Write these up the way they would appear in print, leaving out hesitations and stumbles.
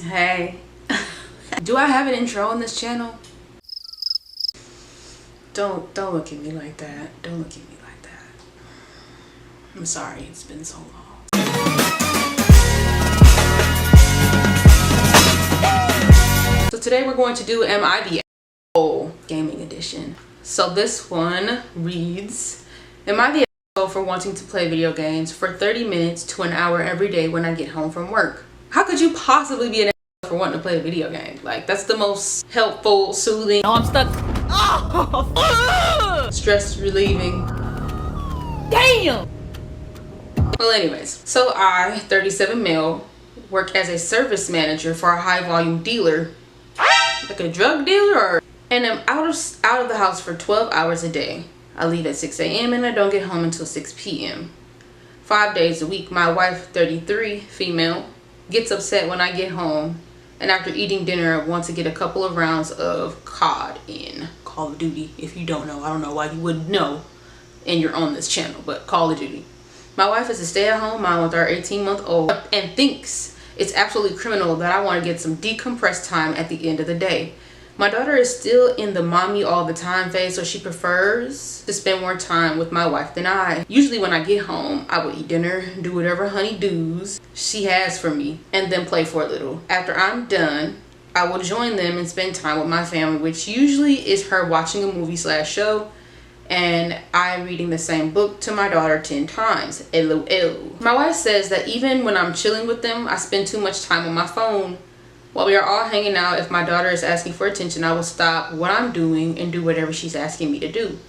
Hey. Do I have an intro on this channel? Don't look at me like that. Don't look at me like that. I'm sorry, it's been so long. So today we're going to do Am I the Asshole Gaming Edition. So this one reads, Am I the asshole for wanting to play video games for 30 minutes to an hour every day when I get home from work? How could you possibly be an asshole for wanting to play a video game? Like, that's the most helpful, soothing, Oh, I'm stuck. Oh, stress relieving. damn. Well, anyways, so I, 37 male, work as a service manager for a high volume dealer, like a drug dealer, and I'm out of the house for 12 hours a day. I leave at 6 a.m. and I don't get home until 6 p.m. 5 days a week. My wife, 33, female, gets upset when I get home, and after eating dinner I want to get a couple of rounds of COD in. Call of Duty. If you don't know, I don't know why you wouldn't know and you're on this channel, but Call of Duty. My wife is a stay-at-home mom with our 18-month-old and thinks it's absolutely criminal that I want to get some decompressed time at the end of the day. My daughter is still in the mommy all the time phase, so she prefers to spend more time with my wife than I. Usually when I get home, I will eat dinner, do whatever honey do's she has for me, and then play for a little. After I'm done, I will join them and spend time with my family, which usually is her watching a movie/show and I reading the same book to my daughter 10 times. LOL. My wife says that even when I'm chilling with them, I spend too much time on my phone. While we are all hanging out, if my daughter is asking for attention, I will stop what I'm doing and do whatever she's asking me to do.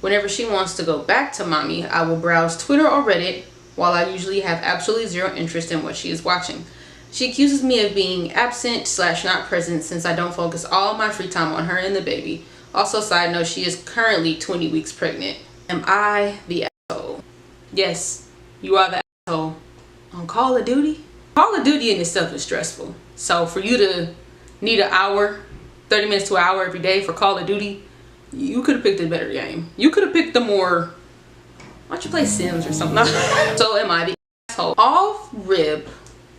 Whenever she wants to go back to mommy, I will browse Twitter or Reddit, while I usually have absolutely zero interest in what she is watching. She accuses me of being absent/not present since I don't focus all my free time on her and the baby. Also, side note, she is currently 20 weeks pregnant. Am I the asshole? Yes, you are the asshole. On Call of Duty? Call of Duty in itself is stressful. So for you to need an hour, 30 minutes to an hour every day for Call of Duty, you could have picked a better game. You could have picked the more, why don't you play Sims or something? So am I the asshole? Off rip,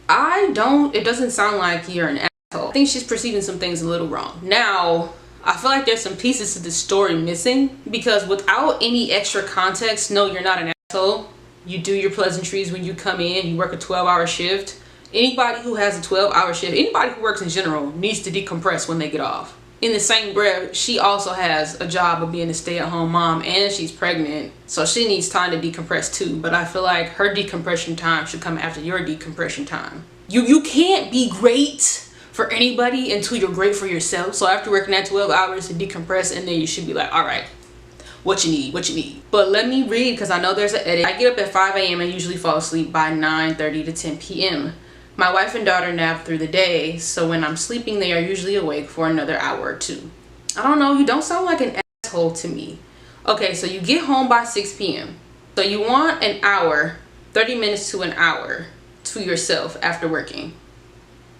it doesn't sound like you're an asshole. I think she's perceiving some things a little wrong. Now, I feel like there's some pieces to the story missing, because without any extra context, no, you're not an asshole. You do your pleasantries when you come in, you work a 12-hour shift. Anybody who has a 12-hour shift, anybody who works in general, needs to decompress when they get off. In the same breath, she also has a job of being a stay-at-home mom and she's pregnant, so she needs time to decompress too. But I feel like her decompression time should come after your decompression time. You can't be great for anybody until you're great for yourself. So after working that 12 hours to decompress, and then you should be like, all right, what you need. But let me read, because I know there's an edit. I get up at 5 a.m. and usually fall asleep by 9:30 to 10 p.m. My wife and daughter nap through the day, so when I'm sleeping, they are usually awake for another hour or two. I don't know, you don't sound like an asshole to me. Okay, so you get home by 6 p.m. So you want an hour, 30 minutes to an hour to yourself after working.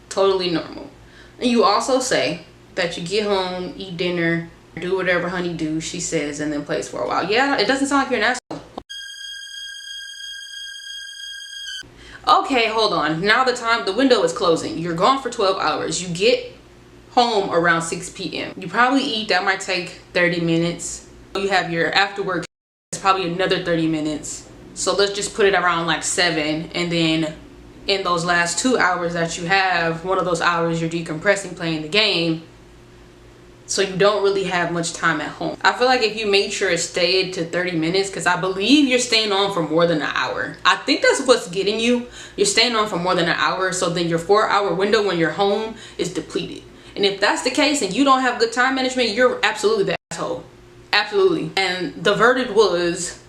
Totally normal. And you also say that you get home, eat dinner, do whatever honey do she says, and then plays for a while. Yeah, it doesn't sound like you're an asshole. Okay, hold on. Now the window is closing. You're gone for 12 hours. You get home around 6 p.m. You probably eat. That might take 30 minutes. You have your after work. It's probably another 30 minutes. So let's just put it around like 7, and then in those last 2 hours that you have, one of those hours you're decompressing, playing the game, so you don't really have much time at home. I feel like if you made sure it stayed to 30 minutes, because I believe you're staying on for more than an hour. I think that's what's getting you. You're staying on for more than an hour, so then your 4-hour window when you're home is depleted. And if that's the case and you don't have good time management, you're absolutely the asshole. Absolutely. And the verdict was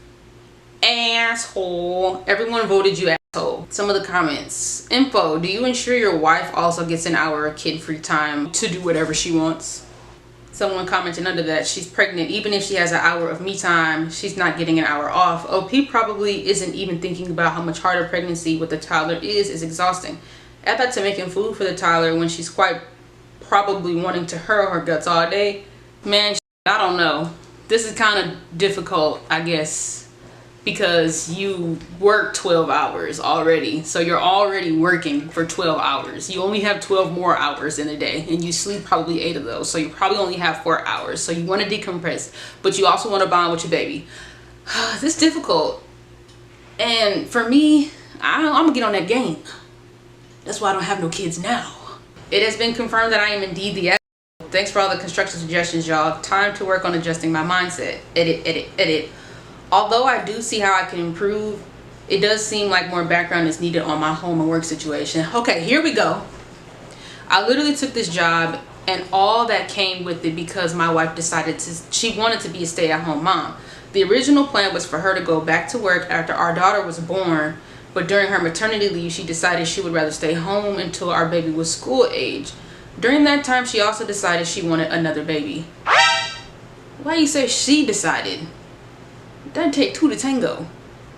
asshole. Everyone voted you asshole. Some of the comments. Info, do you ensure your wife also gets an hour of kid-free time to do whatever she wants? Someone commented under that, she's pregnant. Even if she has an hour of me time, she's not getting an hour off. OP probably isn't even thinking about how much harder pregnancy with the toddler is exhausting. Add that to making food for the toddler when she's quite probably wanting to hurl her guts all day. Man, I don't know. This is kind of difficult, I guess, because you work 12 hours already. So you're already working for 12 hours. You only have 12 more hours in a day, and you sleep probably 8 of those. So you probably only have 4 hours. So you want to decompress, but you also want to bond with your baby. This is difficult. And for me, I'm gonna get on that game. That's why I don't have no kids now. It has been confirmed that I am indeed the asshole. Thanks for all the constructive suggestions, y'all. Time to work on adjusting my mindset. Edit. Although I do see how I can improve, it does seem like more background is needed on my home and work situation. Okay, here we go. I literally took this job and all that came with it because my wife decided she wanted to be a stay-at-home mom. The original plan was for her to go back to work after our daughter was born, but during her maternity leave, she decided she would rather stay home until our baby was school age. During that time, she also decided she wanted another baby. Why you say she decided? It doesn't take two to tango.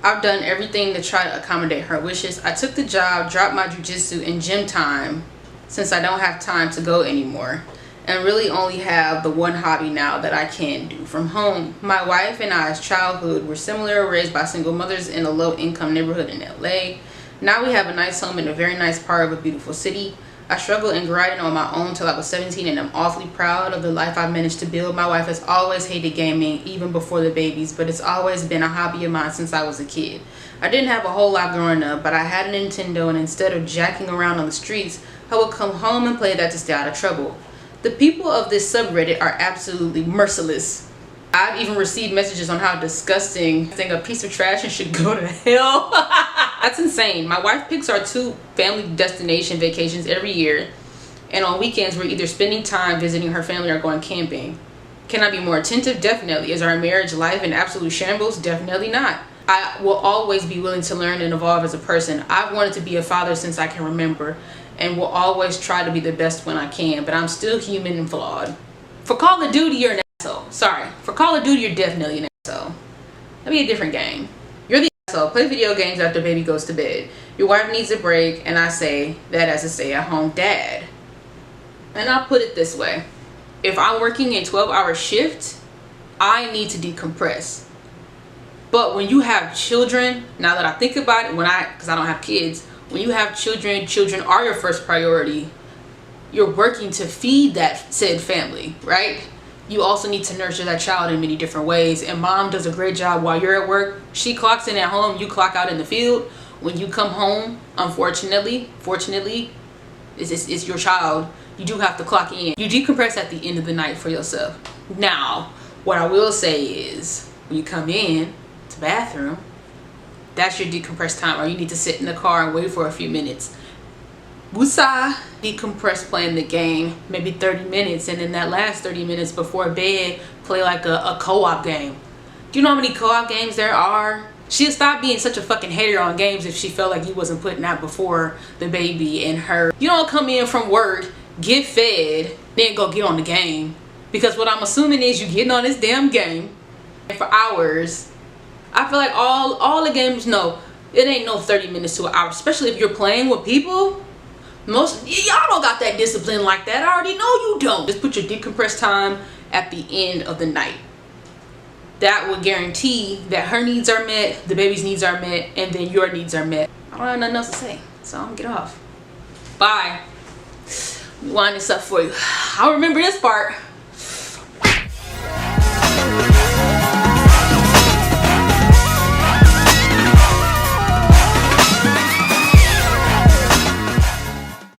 I've done everything to try to accommodate her wishes. I took the job, dropped my jujitsu and gym time since I don't have time to go anymore, and really only have the one hobby now that I can do from home. My wife and I's childhood were similar, raised by single mothers in a low-income neighborhood in LA. Now we have a nice home in a very nice part of a beautiful city. I struggled in grinding on my own till I was 17, and I'm awfully proud of the life I've managed to build. My wife has always hated gaming, even before the babies, but it's always been a hobby of mine since I was a kid. I didn't have a whole lot growing up, but I had a Nintendo, and instead of jacking around on the streets, I would come home and play that to stay out of trouble. The people of this subreddit are absolutely merciless. I've even received messages on how disgusting a piece of trash and should go to hell. That's insane. My wife picks our 2 family destination vacations every year, and on weekends we're either spending time visiting her family or going camping. Can I be more attentive? Definitely. Is our marriage life in absolute shambles? Definitely not. I will always be willing to learn and evolve as a person. I've wanted to be a father since I can remember, and will always try to be the best when I can, but I'm still human and flawed. For Call of Duty, you're an asshole. Sorry. For Call of Duty, you're definitely an asshole. That'd be a different game. You're the asshole. Play video games after baby goes to bed. Your wife needs a break, and I say that as a stay-at-home dad. And I'll put it this way. If I'm working a 12-hour shift, I need to decompress. But when you have children, now that I think about it, because I don't have kids, when you have children, children are your first priority. You're working to feed that said family, right? You also need to nurture that child in many different ways. And mom does a great job while you're at work. She clocks in at home, you clock out in the field. When you come home, fortunately, it's your child. You do have to clock in. You decompress at the end of the night for yourself. Now, what I will say is, when you come in to the bathroom, that's your decompress time, or you need to sit in the car and wait for a few minutes. Woosah, decompress playing the game, maybe 30 minutes, and in that last 30 minutes before bed, play like a co-op game. Do you know how many co-op games there are? She'd stop being such a fucking hater on games if she felt like you wasn't putting out before the baby and her. You don't come in from work, get fed, then go get on the game. Because what I'm assuming is you getting on this damn game for hours. I feel like all the games, no, it ain't no 30 minutes to an hour, especially if you're playing with people. Most y'all don't got that discipline like that. I already know you don't. Just put your decompress time at the end of the night. That will guarantee that her needs are met, the baby's needs are met, and then your needs are met. I don't have nothing else to say, so I'm gonna get off. Bye. Wind this up for you. I'll remember this part.